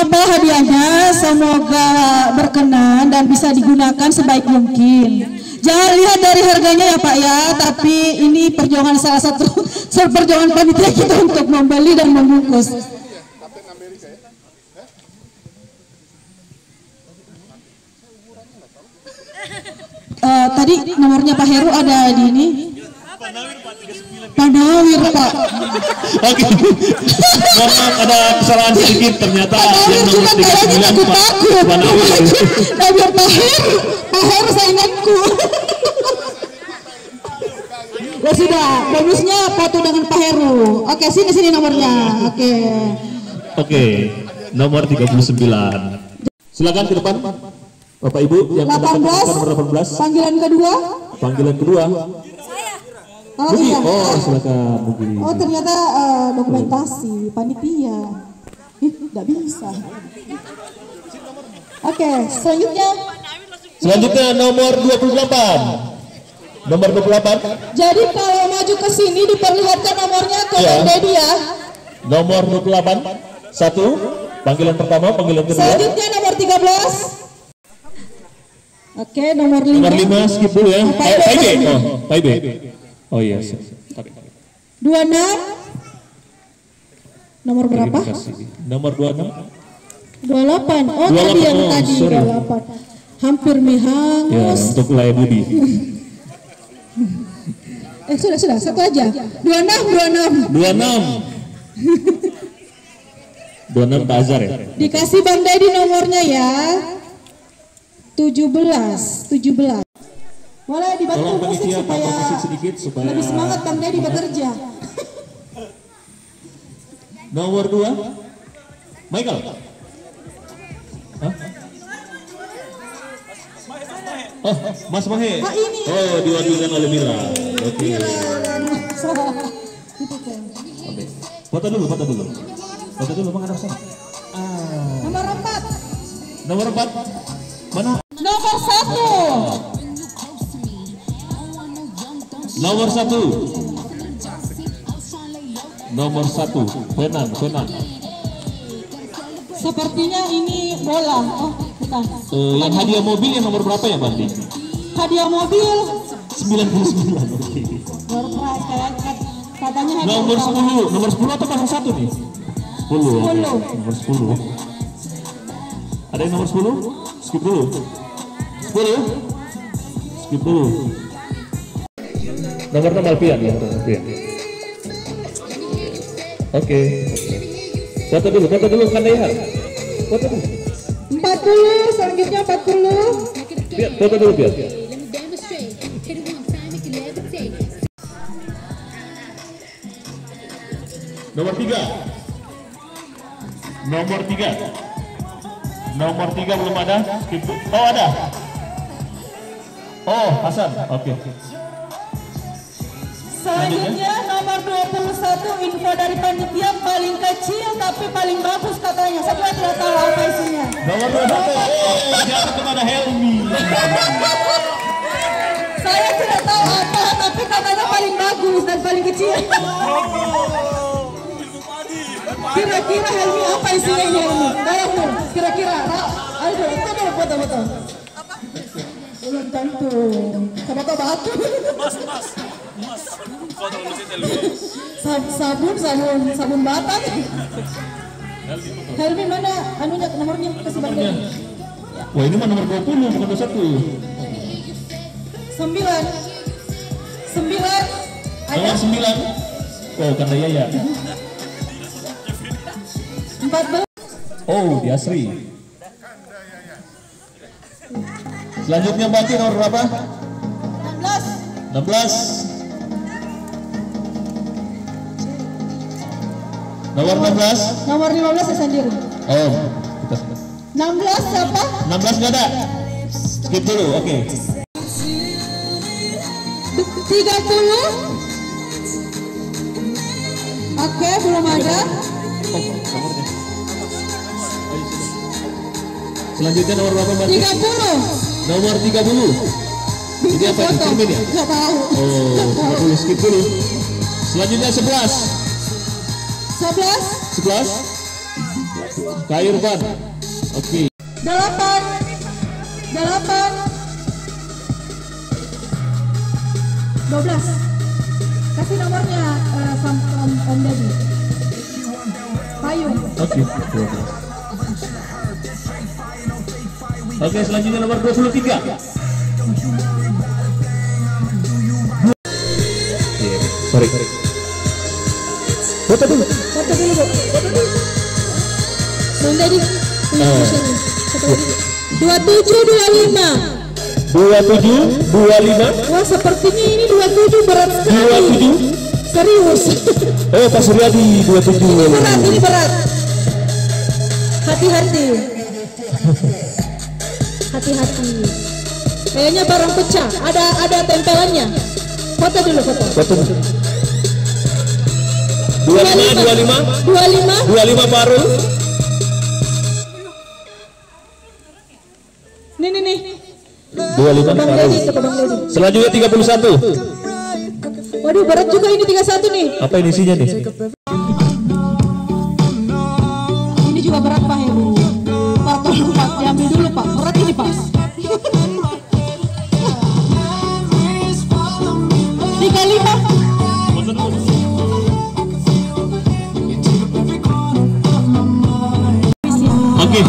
apa hadiahnya? Semoga berkenan dan bisa digunakan sebaik mungkin. Jangan lihat dari harganya ya Pak ya, tapi ini perjuangan salah satu perjuangan panitia kita untuk membeli dan membungkus. Tadi nomornya Pak Heru ada di ini. Panawir Pak. Oke. Mohon ada kesalahan sedikit, ternyata yang nomor 39 Pak Panawir. Biar Pak Heru sainganku. Ya sudah, bonusnya foto dengan Pak Heru. Oke, sini nomornya. Oke, nomor 39. Silakan ke depan. Bapak Ibu yang 18, nomor 18. panggilan kedua. Oh, Bugi. iya. Oh, silakan Bugi. Oh, ternyata dokumentasi panitia. Tidak bisa. Oke, selanjutnya nomor 28. Nomor 28. Jadi kalau maju ke sini diperlihatkan nomornya ke Bang Dedi ya. Nomor 28. 1. Panggilan pertama, panggilan kedua. Selanjutnya nomor 13. Oke, nomor 5. Nomor 5 skip dulu ya. Pak Ibe. Oh iya. 26. Nomor berapa? Nomor 26. 28. Oh, tadi yang tadi 28. Hampir mihang. Ya, untuk Laya Budi. Sudah, satu aja. 26. 26 Pak Azhar ya. Dikasih Bang Dedi nomornya ya. 17. Boleh dibantu musik supaya lebih semangat Bang Dedi bekerja. Nomor 2 Michael. Oh, Mas Mahe. Ini. Oh, diwakilkan oleh Mila. Oke. Foto dulu. Menghadap sana. Nomor 4. Mana? Nomor 1. Nomor 1. Fenan. Sepertinya ini bola. Oh, bukan. Yang hadiah mobil yang nomor berapa ya, Bang? Hadiah mobil 99. Oke. Katanya Nomor 10. Nomor 10 atau pasang 1 nih? 10. Nomor 10. Ada yang nomor 10? Skip dulu. 10. Skip dulu. Nomornya Malpian ya, Oke. Foto dulu Kandayar. Foto dulu. 40, selanjutnya 40. Biar, foto dulu biar. Nomor 3. Nomor 3 belum ada. Oh, ada. Oh, Hasan. Oke. Selanjutnya nomor 21, info dari panitia paling kecil tapi paling bagus katanya. Saya juga tidak tahu apa isinya. Nomor 21. Jatuh kepada Helmi. Saya tidak tahu apa, tapi katanya paling bagus dan paling kecil. Kira-kira Helmi apa isinya ini Helmi? Tolong kira-kira. Ayo, foto. Belum tentu. Sama batu. Mas. Sabun batang. Helmi mana anunya nomornya kasih Bang Dedi. Wah, ini mah nomor 20 bukan 21. 9. Nomor 9. Oh, Kandayaya. 14. Oh, di Asri. Selanjutnya Mbak Ki nomor berapa? 16. Nomor 16. Nomor 15 saya sendiri. Oh, 16 siapa? 16 nggak ada. Skip dulu, oke. 30. Oke, belum ada. Selanjutnya nomor berapa Mbak? 30. Nomor 30. Ini apa ini? Cermin ya? Nggak tahu. Oh, 30 skip dulu. Selanjutnya 11. 11. 11. Kak Irfan. Oke. 8. Kasih nomornya Om Deddy. Payung. Oke. Oke, selanjutnya nomor 23. Sorry. Foto dulu. Foto dulu, Bu. Om Deddy. 2725. Wah, sepertinya ini 27 berat sekali. 27. Serius. Pak Suryadi 27. Ini berat. Hati-hati. Kayaknya barang pecah. Ada tempelannya. Foto dulu, foto. 25 baru. Nih. 25 Bang baru. Deddy, Bang Deddy. Selanjutnya 31. Waduh, berat juga ini 31 nih. Apa ini isinya nih? Ini juga berat, Pak Heru. Pak, tolong Pak, diambil dulu Pak. Berat ini Pak. 35. Oke,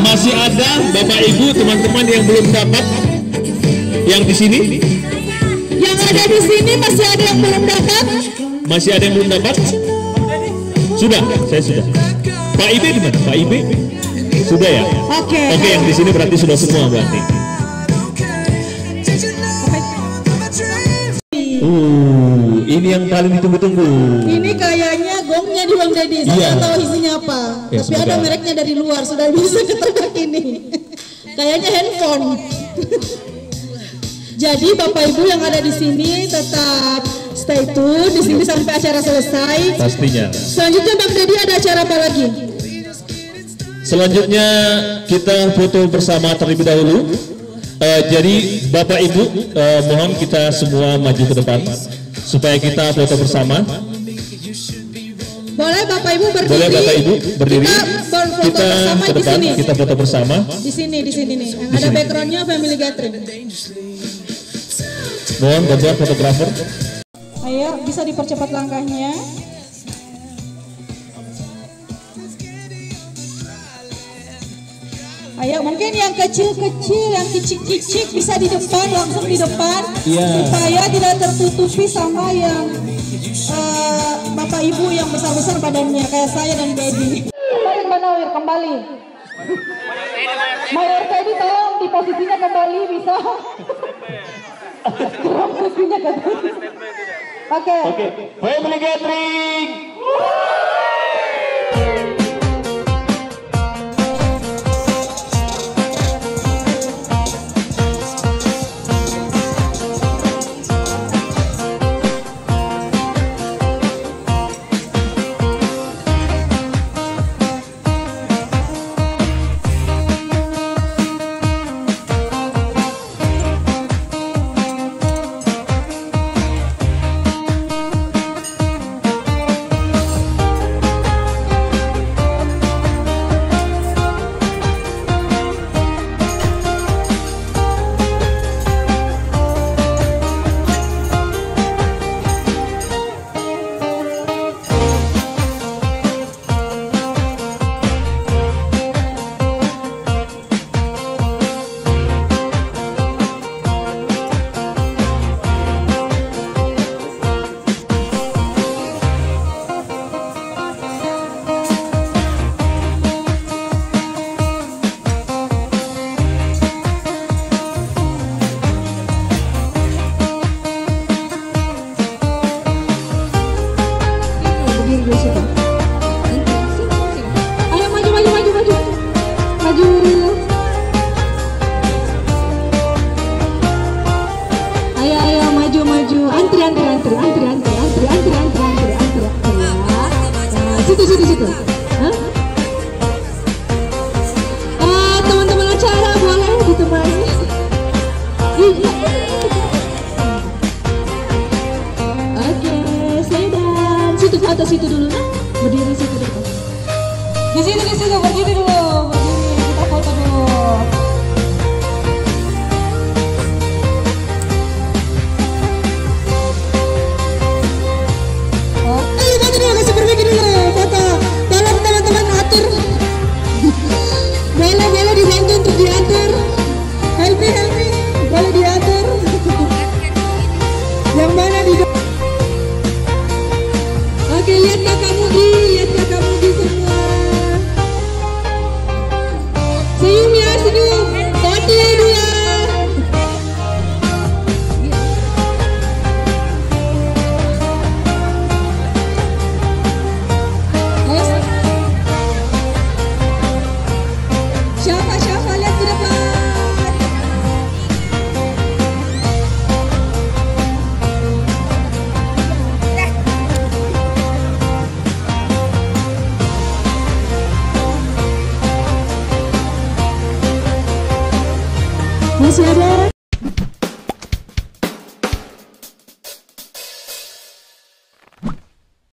masih ada Bapak Ibu teman-teman yang belum dapat yang di sini? Yang ada di sini masih ada yang belum dapat? Masih ada yang belum dapat? Sudah, saya sudah. Pak Ibe di mana? Pak Ibe? Sudah ya? Oke. Oke, yang di sini berarti sudah semua berarti. Ini yang paling ditunggu-tunggu. Ini kayaknya gongnya di Bang Deddy. Saya Iya. nggak tahu isinya apa. Ya, tapi ada mereknya dari luar, sudah bisa ketebak ini. Kayaknya handphone. Jadi Bapak Ibu yang ada di sini tetap stay tune di sini sampai acara selesai. Pastinya. Selanjutnya Bang Deddy ada acara apa lagi? Selanjutnya kita foto bersama terlebih dahulu. Jadi Bapak Ibu mohon kita semua maju ke depan supaya kita foto bersama. Boleh Bapak Ibu berdiri. Boleh Bapak Ibu berdiri. Kita bersama ke di depan. sini. Kita foto bersama. Di sini nih. Yang ada backgroundnya family gathering. Mohon bantuan fotografer. Ayo bisa dipercepat langkahnya. Ayo mungkin yang kecil-kecil, yang kicik-kicik bisa di depan, langsung di depan, supaya tidak tertutupi sama yang Bapak Ibu yang besar-besar badannya kayak saya dan Deddy. Kembali. Mayor Teddy tolong di posisinya kembali bisa. Posisinya kembali. Oke. Family gathering. Ayo maju. Ayo maju. Antri. Situ. Teman-teman acara boleh ditemani. Oke, sedan. Situ dulu.